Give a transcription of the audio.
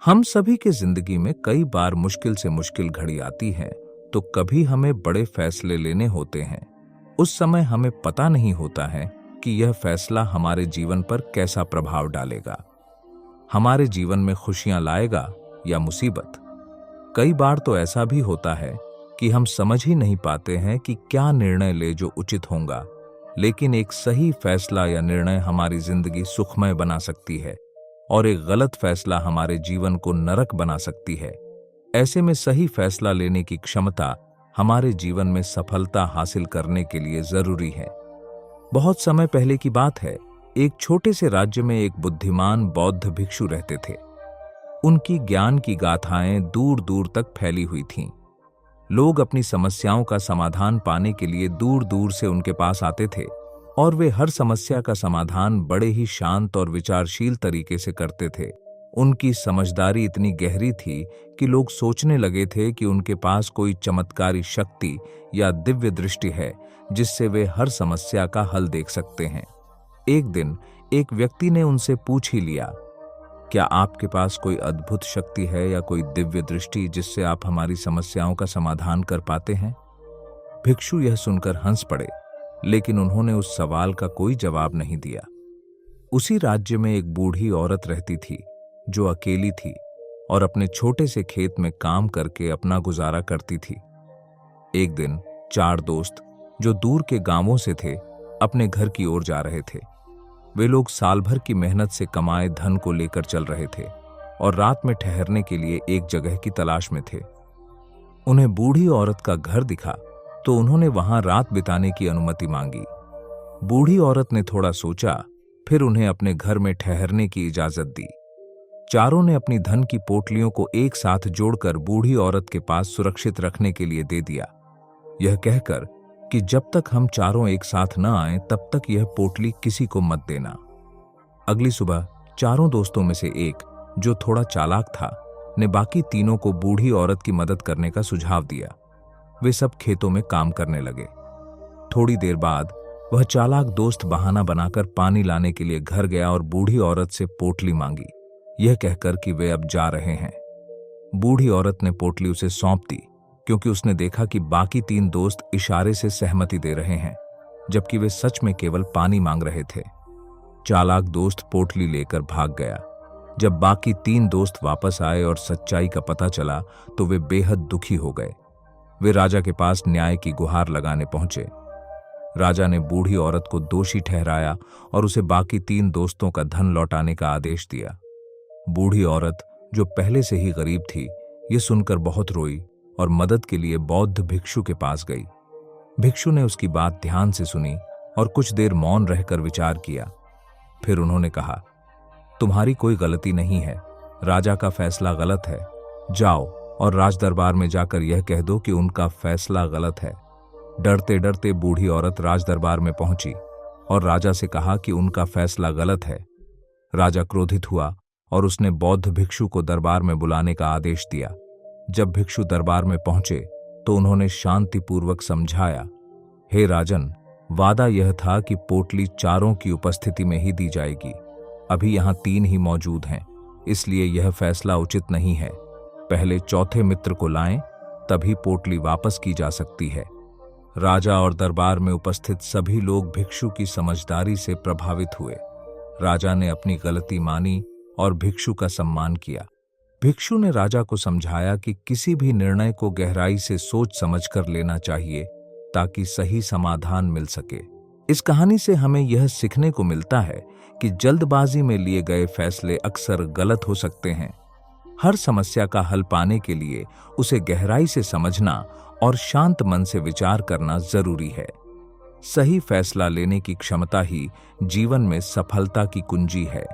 हम सभी के जिंदगी में कई बार मुश्किल से मुश्किल घड़ी आती है, तो कभी हमें बड़े फैसले लेने होते हैं। उस समय हमें पता नहीं होता है कि यह फैसला हमारे जीवन पर कैसा प्रभाव डालेगा, हमारे जीवन में खुशियां लाएगा या मुसीबत। कई बार तो ऐसा भी होता है कि हम समझ ही नहीं पाते हैं कि क्या निर्णय ले जो उचित होगा, लेकिन एक सही फैसला या निर्णय हमारी जिंदगी सुखमय बना सकती है और एक गलत फैसला हमारे जीवन को नरक बना सकती है। ऐसे में सही फैसला लेने की क्षमता हमारे जीवन में सफलता हासिल करने के लिए जरूरी है। बहुत समय पहले की बात है, एक छोटे से राज्य में एक बुद्धिमान बौद्ध भिक्षु रहते थे। उनकी ज्ञान की गाथाएं दूर दूर तक फैली हुई थीं। लोग अपनी समस्याओं का समाधान पाने के लिए दूर दूर से उनके पास आते थे और वे हर समस्या का समाधान बड़े ही शांत और विचारशील तरीके से करते थे। उनकी समझदारी इतनी गहरी थी कि लोग सोचने लगे थे कि उनके पास कोई चमत्कारी शक्ति या दिव्य दृष्टि है जिससे वे हर समस्या का हल देख सकते हैं। एक दिन एक व्यक्ति ने उनसे पूछ ही लिया, क्या आपके पास कोई अद्भुत शक्ति है या कोई दिव्य दृष्टि जिससे आप हमारी समस्याओं का समाधान कर पाते हैं? भिक्षु यह सुनकर हंस पड़े, लेकिन उन्होंने उस सवाल का कोई जवाब नहीं दिया। उसी राज्य में एक बूढ़ी औरत रहती थी जो अकेली थी और अपने छोटे से खेत में काम करके अपना गुजारा करती थी। एक दिन 4 दोस्त जो दूर के गांवों से थे अपने घर की ओर जा रहे थे। वे लोग साल भर की मेहनत से कमाए धन को लेकर चल रहे थे और रात में ठहरने के लिए एक जगह की तलाश में थे। उन्हें बूढ़ी औरत का घर दिखा तो उन्होंने वहां रात बिताने की अनुमति मांगी। बूढ़ी औरत ने थोड़ा सोचा, फिर उन्हें अपने घर में ठहरने की इजाजत दी। चारों ने अपनी धन की पोटलियों को एक साथ जोड़कर बूढ़ी औरत के पास सुरक्षित रखने के लिए दे दिया, यह कहकर कि जब तक हम चारों एक साथ न आए तब तक यह पोटली किसी को मत देना। अगली सुबह चारों दोस्तों में से एक, जो थोड़ा चालाक था, ने बाकी तीनों को बूढ़ी औरत की मदद करने का सुझाव दिया। वे सब खेतों में काम करने लगे। थोड़ी देर बाद वह चालाक दोस्त बहाना बनाकर पानी लाने के लिए घर गया और बूढ़ी औरत से पोटली मांगी, यह कहकर कि वे अब जा रहे हैं। बूढ़ी औरत ने पोटली उसे सौंप दी, क्योंकि उसने देखा कि बाकी 3 दोस्त इशारे से सहमति दे रहे हैं, जबकि वे सच में केवल पानी मांग रहे थे। चालाक दोस्त पोटली लेकर भाग गया। जब बाकी 3 दोस्त वापस आए और सच्चाई का पता चला तो वे बेहद दुखी हो गए। वे राजा के पास न्याय की गुहार लगाने पहुंचे। राजा ने बूढ़ी औरत को दोषी ठहराया और उसे बाकी 3 दोस्तों का धन लौटाने का आदेश दिया। बूढ़ी औरत, जो पहले से ही गरीब थी, ये सुनकर बहुत रोई और मदद के लिए बौद्ध भिक्षु के पास गई। भिक्षु ने उसकी बात ध्यान से सुनी और कुछ देर मौन रहकर विचार किया। फिर उन्होंने कहा, तुम्हारी कोई गलती नहीं है, राजा का फैसला गलत है। जाओ और राजदरबार में जाकर यह कह दो कि उनका फैसला गलत है। डरते डरते बूढ़ी औरत राजदरबार में पहुंची और राजा से कहा कि उनका फैसला गलत है। राजा क्रोधित हुआ और उसने बौद्ध भिक्षु को दरबार में बुलाने का आदेश दिया। जब भिक्षु दरबार में पहुंचे तो उन्होंने शांतिपूर्वक समझाया, हे राजन, वादा यह था कि पोटली चारों की उपस्थिति में ही दी जाएगी। अभी यहाँ 3 ही मौजूद हैं, इसलिए यह फैसला उचित नहीं है। पहले चौथे मित्र को लाएं, तभी पोटली वापस की जा सकती है। राजा और दरबार में उपस्थित सभी लोग भिक्षु की समझदारी से प्रभावित हुए। राजा ने अपनी गलती मानी और भिक्षु का सम्मान किया। भिक्षु ने राजा को समझाया कि किसी भी निर्णय को गहराई से सोच समझकर लेना चाहिए ताकि सही समाधान मिल सके। इस कहानी से हमें यह सीखने को मिलता है कि जल्दबाजी में लिए गए फैसले अक्सर गलत हो सकते हैं। हर समस्या का हल पाने के लिए उसे गहराई से समझना और शांत मन से विचार करना जरूरी है। सही फैसला लेने की क्षमता ही जीवन में सफलता की कुंजी है।